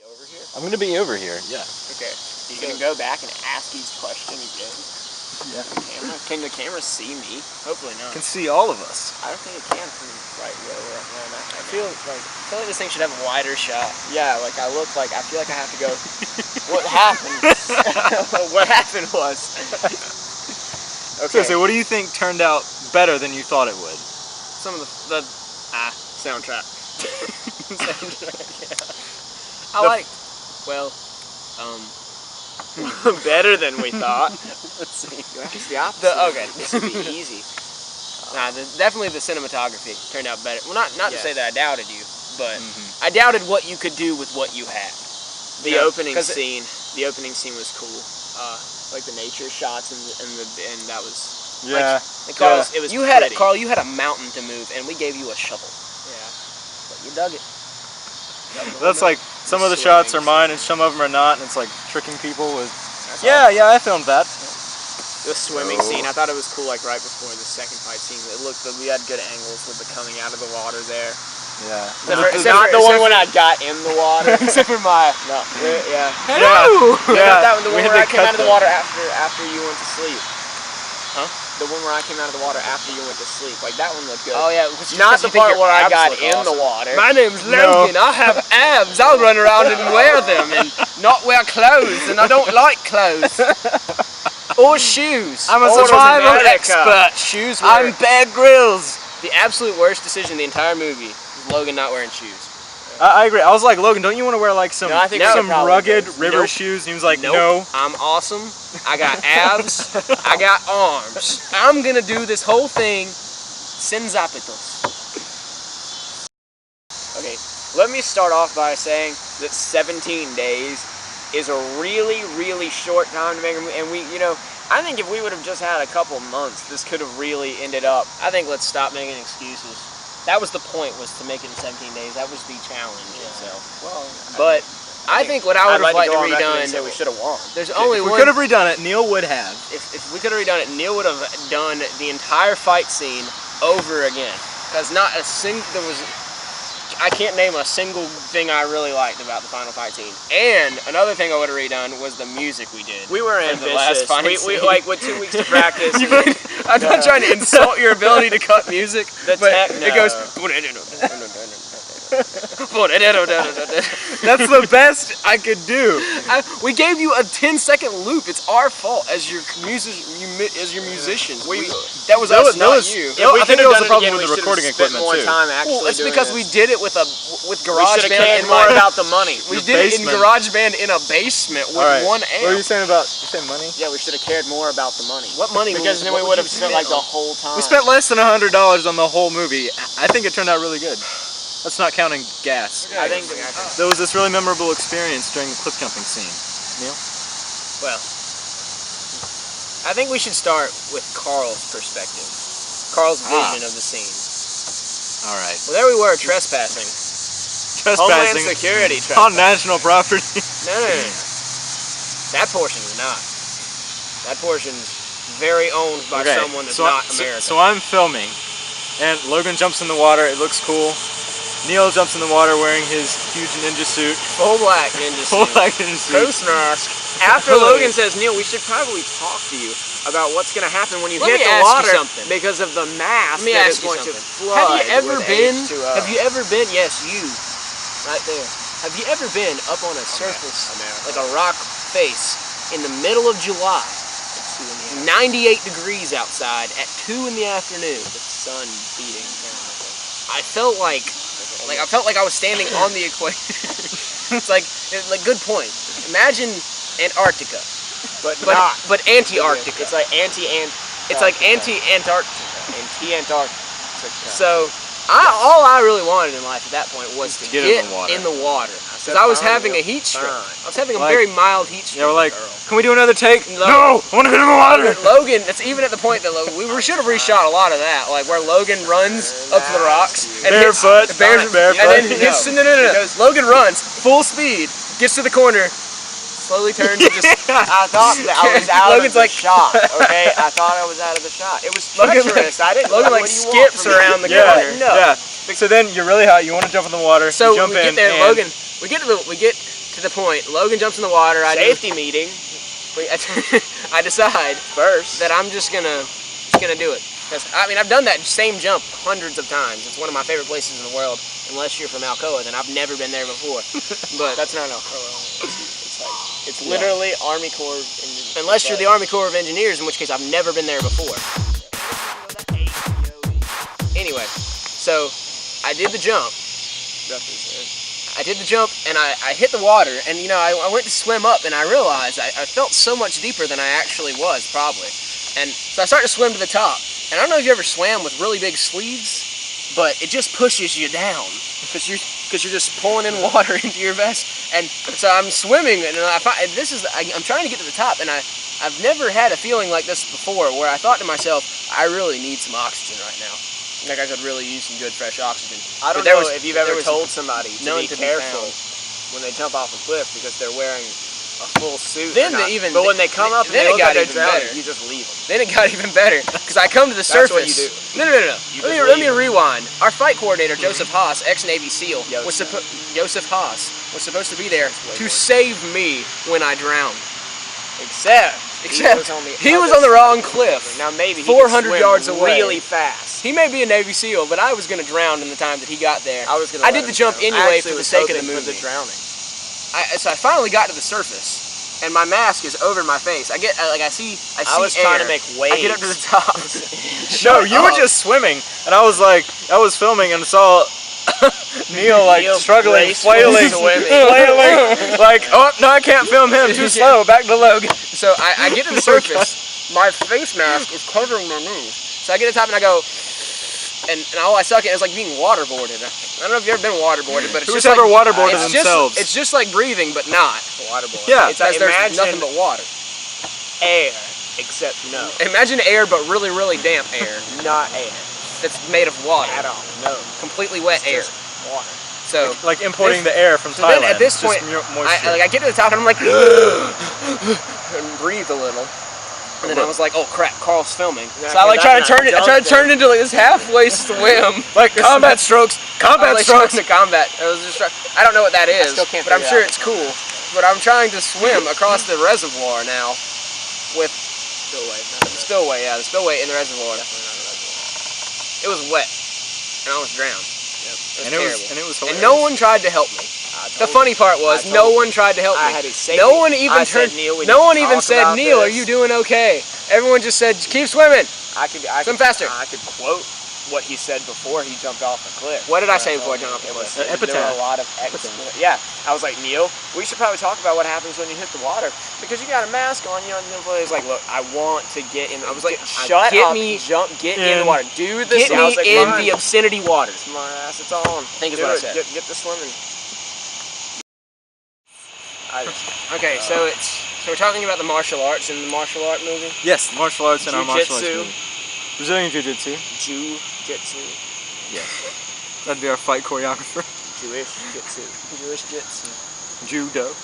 Over here? I'm gonna be over here, yeah. Okay. You gonna go back and ask each question again? Yeah. Can the camera see me? Hopefully not. Can see all of us. I don't think it can from right where I'm at. I feel like this thing should have a wider shot. Yeah, like I feel like I have to go. What happened? What happened was. Okay. So what do you think turned out better than you thought it would? Some of the soundtrack. I like. Well, better than we thought. Let's see. It's the opposite. Okay, this would be easy. Definitely the cinematography turned out better. Well, not to say that I doubted you, but I doubted what you could do with what you had. The opening scene was cool. Like the nature shots and that was Carl, it was Carl, you had a mountain to move, and we gave you a shovel. Yeah, but you dug it. That's like some of the shots are mine and some of them are not, and it's like tricking people with. Yeah, I filmed that. The swimming scene, I thought it was cool. Like right before the second fight scene, we had good angles with the coming out of the water there. Yeah. Not the one when I got in the water. Except for my. No. Yeah. Hello. Yeah. That one, the one where I came out of the water after you went to sleep. Huh? The one where I came out of the water after you went to sleep. Like that one looked good. Oh yeah. Not the part where I got in the water. My name's Logan. I have abs. I'll run around and wear them and not wear clothes. And I don't like clothes. Or shoes. I'm a survival expert. Shoes. I'm Bear Grylls. The absolute worst decision in the entire movie was Logan not wearing shoes. I agree. I was like, Logan, don't you want to wear like some rugged river shoes? And he was like, no. I'm awesome. I got abs. I got arms. I'm gonna do this whole thing sin zapatos. Okay, let me start off by saying that 17 days is a really, really short time to make a movie. And I think if we would have just had a couple months, this could have really ended up. I think let's stop making excuses. That was the point, was to make it in 17 days. That was the challenge itself. Well, but I think what I would have liked to redone. We should have won. There's only if we one. could have redone it, Neil would have. If we could have redone it, Neil would have done the entire fight scene over again. Because not a single. I can't name a single thing I really liked about the final fight scene. And another thing I would have redone was the music we did. We were ambitious. We like with 2 weeks to practice. I'm not trying to insult your ability to cut music, but it goes. That's the best I could do. We gave you a 10-second loop. It's our fault as your musicians. That was us, not you. I think it was a problem with the recording equipment too. Well, it's because we did it with GarageBand. We should have cared more about the money. We did it in GarageBand in a basement with one amp. What are you saying about money? Yeah, we should have cared more about the money. What money? Because then we would have spent like the whole time. We spent less than $100 on the whole movie. I think it turned out really good. That's not counting gas. I think there was this really memorable experience during the cliff jumping scene. Neil? Well, I think we should start with Carl's perspective. Carl's vision of the scene. All right. Well, there we were trespassing. Homeland Security on national property. No. That portion is not. That portion's very owned by someone that's not American. So I'm filming, and Logan jumps in the water. It looks cool. Neil jumps in the water wearing his huge ninja suit. Full black ninja suit. Full black ninja suit. Coast mask. After Logan says, Neil, we should probably talk to you about what's going to happen when you hit the water because of the mass that is going to flood. Have you ever been, yes, you, right there. Have you ever been up on a surface, like a rock face, in the middle of July, 98 degrees outside at 2 in the afternoon, the sun beating down? I felt like I was standing on the equator. It's like good point. Imagine Antarctica, but anti-Arctica. It's like anti-Antarctica. Anti-Antarctica. So all I really wanted in life at that point was to get in the water. Because I was having a heat stroke. I was having a very mild heat stroke. Yeah, we're like, can we do another take? No! I want to get in the water! Logan, it's even at the point that we should have reshot a lot of that. Like where Logan runs up to the rocks and barefoot. And then hits. No. Logan runs full speed, gets to the corner, slowly turns and just. I thought that I was out of the shot. Okay, I thought I was out of the shot. It was treacherous. Logan skips around the corner. Yeah. So then you're really hot. You want to jump in the water. So you jump we get there, Logan. We get to the point. Logan jumps in the water. Safety meeting. I decide First. that I'm just gonna do it. Because I mean, I've done that same jump hundreds of times. It's one of my favorite places in the world. Unless you're from Alcoa, then I've never been there before. But That's not Alcoa. It's literally Army Corps of Engineers. unless you're the Army Corps of Engineers, in which case I've never been there before. Anyway, so I did the jump. And I hit the water, and you know, I went to swim up, and I realized I felt so much deeper than I actually was, probably. And so I started to swim to the top. And I don't know if you ever swam with really big sleeves, but it just pushes you down because you're just pulling in water into your vest. And so I'm swimming, and I'm trying to get to the top, and I've never had a feeling like this before, where I thought to myself, I really need some oxygen right now. Like I could really use some good fresh oxygen. I don't know if you've ever told somebody to be careful when they jump off a cliff because they're wearing a full suit. But when they come up and they look like they're drowning, you just leave them. Then it got even better because I come to the surface. That's what you do. No. Let me rewind. Our flight coordinator, Joseph Haas, ex-Navy SEAL, was supposed to be there to save me when I drowned. Except he was on the wrong cliff. Now maybe he 400 yards away, really fast. He may be a Navy SEAL, but I was going to drown in the time that he got there. I did the jump anyway for the sake of the movie. The drowning. So I finally got to the surface, and my mask is over my face. I was trying to make waves. I get up to the top. No, you were just swimming, and I was filming and saw Neil struggling, flailing, like, oh no, I can't film him. Too slow. Back to Logan. So I get to the surface. My face mask is covering my nose. So I get to the top and I go. And all I suck at is like being waterboarded. I don't know if you've ever been waterboarded, but it's Who's just ever like, waterboarded themselves? It's just like breathing, but not. Waterboarded. Yeah. There's nothing but water. Air, except no. Imagine air, but really, really damp air. Not air. That's made of water. At all. No. Completely wet air. Just water. So like importing the air from Thailand. Then at this point, I get to the top and I'm like, and breathe a little. And then I was like, oh crap, Carl's filming. So I tried to turn it into like this halfway swim. Like combat strokes. Combat strokes. To combat. I don't know what that is, but I'm sure it's cool. But I'm trying to swim across the reservoir now with spillway. Yeah, the spillway in the reservoir. It was wet, and I almost drowned. It was terrible. And it was hilarious. And no one tried to help me. The funny part was no one tried to help me. I had a safety. No one even said, Neil, are you doing okay? Everyone just said, keep swimming. Swim faster. I could quote what he said before he jumped off the cliff. What did I say before I jumped off the cliff? There were a lot of yeah. I was like, Neil, we should probably talk about what happens when you hit the water because you got a mask on. You know, and the was like, look, I want to get in. I was like, shut up, get in the water, do this. Get me in the obscenity waters. My ass, it's on. I think is what I said. Get the swimming. Okay, so we're talking about the martial arts in the martial art movie. Yes, martial arts in our martial arts movie. Brazilian Jiu-Jitsu. Jiu-Jitsu. Yes. That'd be our fight choreographer. Jewish Jitsu. Judo.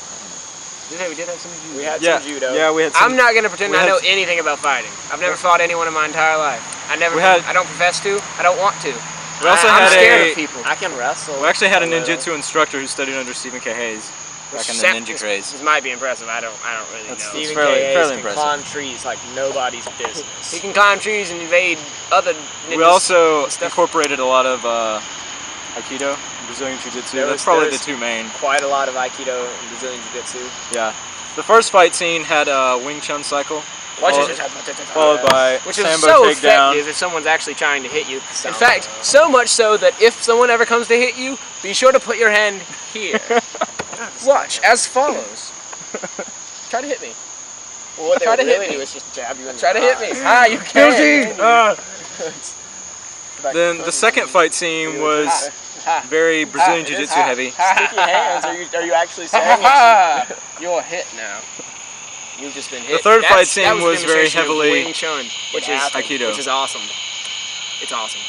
We did have some judo. We had some judo. Yeah, we had some. I'm not going to pretend I know anything about fighting. I've never fought anyone in my entire life. I don't profess to. I don't want to. We also I'm scared of people. I can wrestle. We actually had a ninjutsu instructor who studied under Stephen K. Hayes. Back in the ninja craze. This might be impressive. I don't really know. Stephen K. Hayes can climb trees like nobody's business. He can climb trees and evade other ninjas. We also incorporated a lot of Aikido, Brazilian Jiu-Jitsu. That's probably the two main. Quite a lot of Aikido and Brazilian Jiu-Jitsu. Yeah. The first fight scene had a Wing Chun cycle. Followed by which is Sambo so takedown. effective if someone's actually trying to hit you. In fact, so much so that if someone ever comes to hit you, be sure to put your hand here. Watch, as follows. Try to hit me. Well, what they would really do is just jab you in the Try to hit me. You can't. Then the second fight scene was very Brazilian Jiu-Jitsu heavy. Sticky hands. Are you actually saying it? You're hit now. You've just been hit. The third fight scene was very heavily Wing Chun, which is Aikido. Which is awesome. It's awesome.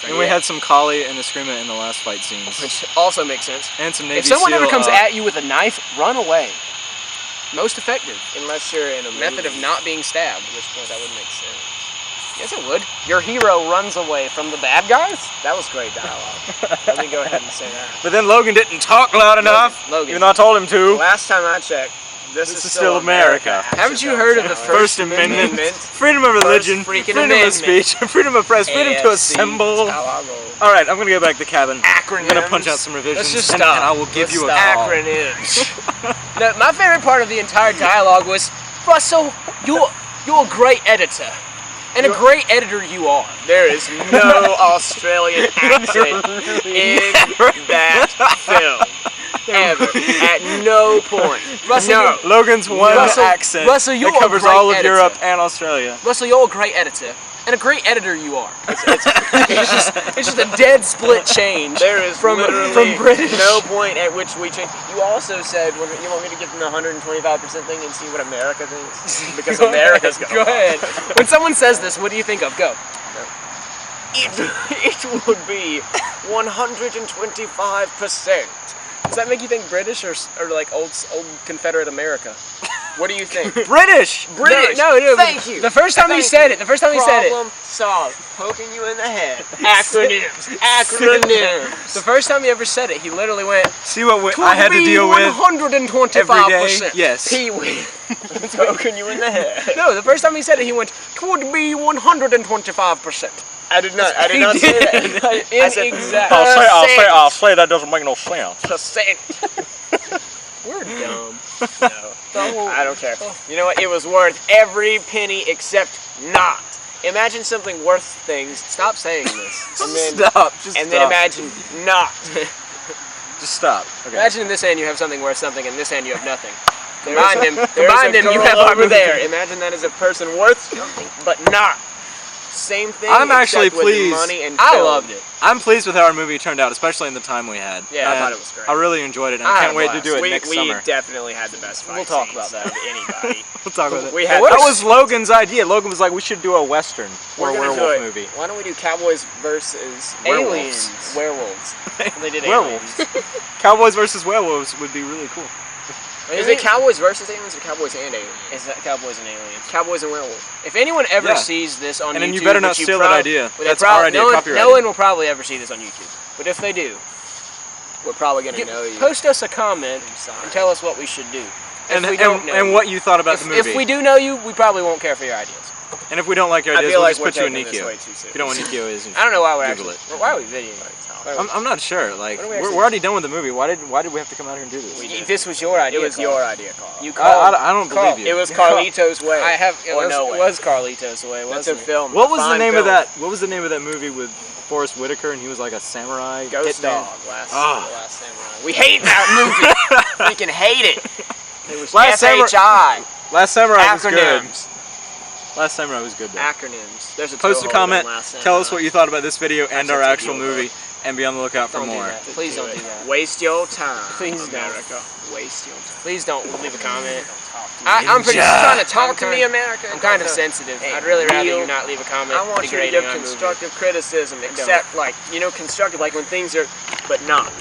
And we had some Kali and Eskrima in the last fight scenes. Which also makes sense. And some Navy If someone SEAL, ever comes at you with a knife, run away. Most effective. Unless you're in a method of movie. not being stabbed. At which point that would make sense. Yes, it would. Your hero runs away from the bad guys? That was great dialogue. Let me go ahead and say that. But then Logan didn't talk loud enough, Logan. even though I told him to. Last time I checked, this is still America. Haven't you heard of the First Amendment, freedom of religion, freedom of speech, freedom of press, freedom to assemble. That's how I roll. All right, I'm gonna go back to the cabin. Acronyms. I'm gonna punch out some revisions, Let's just and stop. I will give you a call. Acronyms. No, my favorite part of the entire dialogue was, Russell, you're a great editor. And a great editor you are. There is no Australian accent in that film. Ever. At no point. Russell, Logan's one accent that covers all of Europe and Australia. Russell, you're a great editor. And a great editor you are. It's just a dead split change. There is from literally British. no point at which we change. You also said you want me to give them the 125% thing and see what America thinks? Because America's going to Go ahead. When someone says this, what do you think of? Go. It would be 125%. Does that make you think British or like old Confederate America? What do you think? British! No. Thank you. The first time he said it. Problem solved. Poking you in the head. Acronyms. Acronyms. The first time he ever said it, he literally went. See what I had to deal with 125%. every day? Yes. Pee-wee. Poking you in the head. No, the first time he said it, he went, "Could be 125%." I did not say that. I said, Exact. I'll say that doesn't make no sense. percent. We're dumb. No, I don't care. You know what? It was worth every penny except not. Imagine something worth things. Stop saying this. And then, Stop. then imagine not. Just stop. Okay. Imagine in this hand you have something worth something, and in this hand you have nothing. There's Combine them, you have over there. Imagine that as a person worth something, but not. Same thing. I'm actually except with pleased. Money and I film. loved it. I'm pleased with how our movie turned out, especially in the time we had. Yeah, I And thought it was great. I really enjoyed it, and I I had can't a wait to blast. do it next summer. We definitely had the best fight We'll talk scenes about that. of anybody. We'll talk about it. We had That was Logan's idea. Logan was like, we should do a Western or a We're gonna do werewolf it. movie. Why don't we do Cowboys versus Aliens. Werewolves. They did Werewolves. aliens. Cowboys versus werewolves would be really cool. Is it Cowboys versus aliens or Cowboys and aliens? Is that Cowboys and Aliens? Cowboys and werewolves. If anyone ever Yeah. sees this on YouTube, And then you better not which steal that idea. well, That's they our idea, no one, copyrighted. no one will probably ever see this on YouTube. But if they do, We're probably gonna know you. post us a comment sorry. and tell us what we should do. And, If we don't know and you. what you thought about the movie. If we do know you, we probably won't care for your ideas. And if we don't like your I ideas, feel we'll like just we're put you in taking this way Nikio. too If you don't know what Nikio is, I don't know why we're Google actually. Why are we videoing? I'm not sure. Like, What are we we're actually- already done with the movie. Why did we have to come out here and do this? This was your idea. It was Carl. your idea, Carl. You called. I don't Carl, believe you. It was Carlito's way. I have. It or was, no way. it was Carlito's way, That's a wasn't it? film. What was the fine name film. of that? What was the name of that movie with Forrest Whitaker and he was like a samurai? Ghost hitman? Dog. Last Samurai. We hate that movie. Freaking hate it. It was Last Samurai- FHI. Last Samurai was good. Acronyms. Last Samurai was good though. Acronyms. There's a Post a toehold comment. in Last Tell us Samurai. what you thought about this video and That's our a actual toehold. movie, and be on the lookout for Don't do more. that. Please don't do that. Waste your time. Please don't. America. Waste your time. Please don't leave a comment. I'm pretty Ninja. trying to talk to me, America. I'm kind of sensitive. Hey, I'd really rather real- you not leave a comment. I want you to degrading give our movie. constructive criticism, except like constructive, like when things are, but not.